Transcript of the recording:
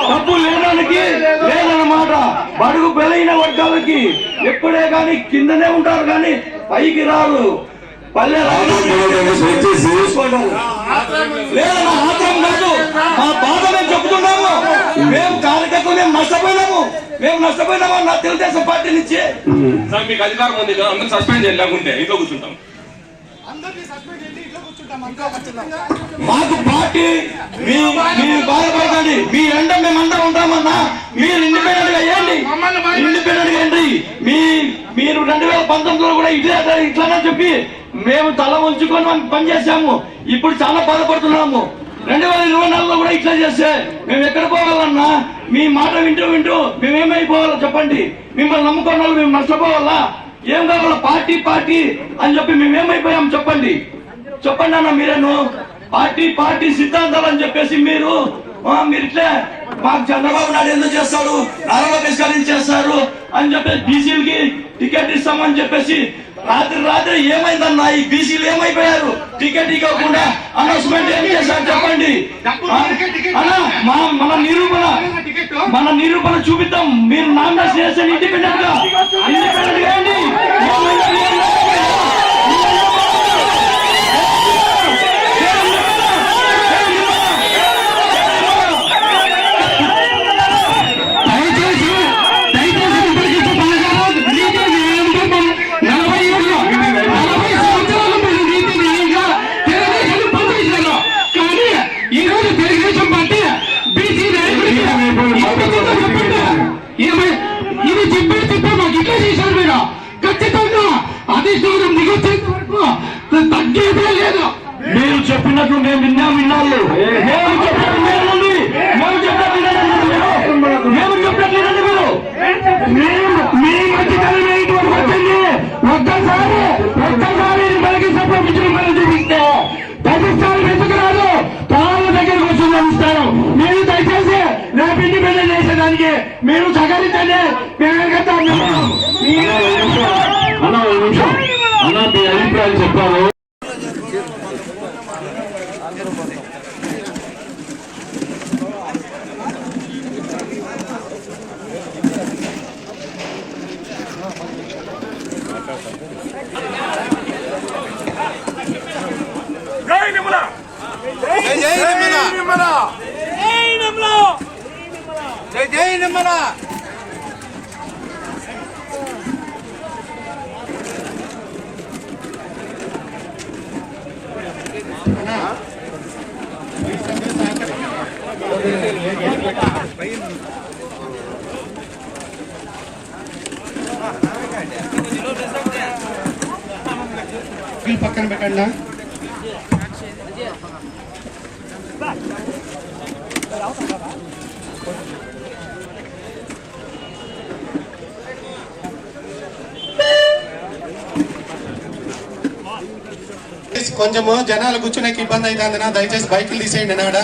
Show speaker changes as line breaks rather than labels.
డబ్బు లేదన్నమాట. బడుగు బలైన వర్గాలకి ఎప్పుడే గాని కిందనే ఉంటారు కానీ పైకి రారు. పల్లె లేదన్నా ఆత్రం కాదు, మా బాధ మేము చెప్తున్నాము. మేము కార్యకర్తలు మేము నష్టపోయినాము నా తెలుగుదేశం పార్టీ నుంచి.
మీకు అధికారం ఉంది కదా, అందరూ సస్పెండ్ చేయాలి, లేకుంటే ఇంట్లో కూర్చుంటాం.
మాకు పార్టీ మీరు బాధపడకండి, మీ ఎండ మేమందరం ఉంటామన్నా. మీరు ఇండిపెండెంట్ గా ఏంటి, ఇండిపెండెంట్ గా ఏంటి. మీరు 2019లో కూడా ఇట్లానే చెప్పి మేము తల ఉంచుకొని మనం పనిచేసాము. ఇప్పుడు చాలా బాధపడుతున్నాము. 2024లో కూడా ఇట్లా చేస్తే మేము ఎక్కడ పోవాలన్నా? మీ మాట వింటూ మేమేమైపోవాలో చెప్పండి. మిమ్మల్ని నమ్ముకున్న వాళ్ళు మేము నష్టపోవాలా? ఏం కావాలా? పార్టీ అని చెప్పి మేమేమైపోయాం చెప్పండి అన్న. మీరేను పార్టీ సిద్ధాంతాలు అని చెప్పేసి మీరు ఇట్లే మాకు చంద్రబాబు నాయుడు ఎందుకు చేస్తాడు, నారా లోకేష్ గారు చేస్తారు అని చెప్పేసి బీసీలకి టికెట్ ఇస్తామని చెప్పేసి రాత్రి ఏమైందన్నా? ఈ బీసీలు ఏమైపోయారు? టికెట్ ఇవ్వకుండా అనౌన్స్మెంట్ ఏం చేశారు చెప్పండి అన్నా. మన నిరూపణ చూపిద్దాం. మీరు నామినేషన్ చేస్తే ఇండిపెండెంట్ గా ఏంటి?
ఇది చెప్పే మాకు ఇట్లా చేశారు మీరు. ఖచ్చితంగా అధిష్టానం నిగొచ్చేంత వరకు తగ్గేదే లేదు.
మీరు చెప్పినట్లు మేము విన్నాము. మేము చెప్పినట్లు మీరు
మీ మధ్యకాలమే ఇటువంటి వచ్చింది. ఒక్కసారి మనకి సంప్రదించడం చూపిస్తే 10 సార్లు ఎందుకు రాదు? తాళ్ళ దగ్గరకు వస్తుంది ఇస్తాను. మీరు దయచేసి రేపు ఇండిపెండెంట్ చేసేదానికి మీరు సహకరించండి.
అన్న మీ అభిప్రాయం చెప్పారు.
జై నిమ్మల.
పక్కన పెట్టండి. కొంచెము జనాలు కూర్చునేకి ఇబ్బంది అవుతుందన్నా, దయచేసి బైకులు తీసేయండి నాడ.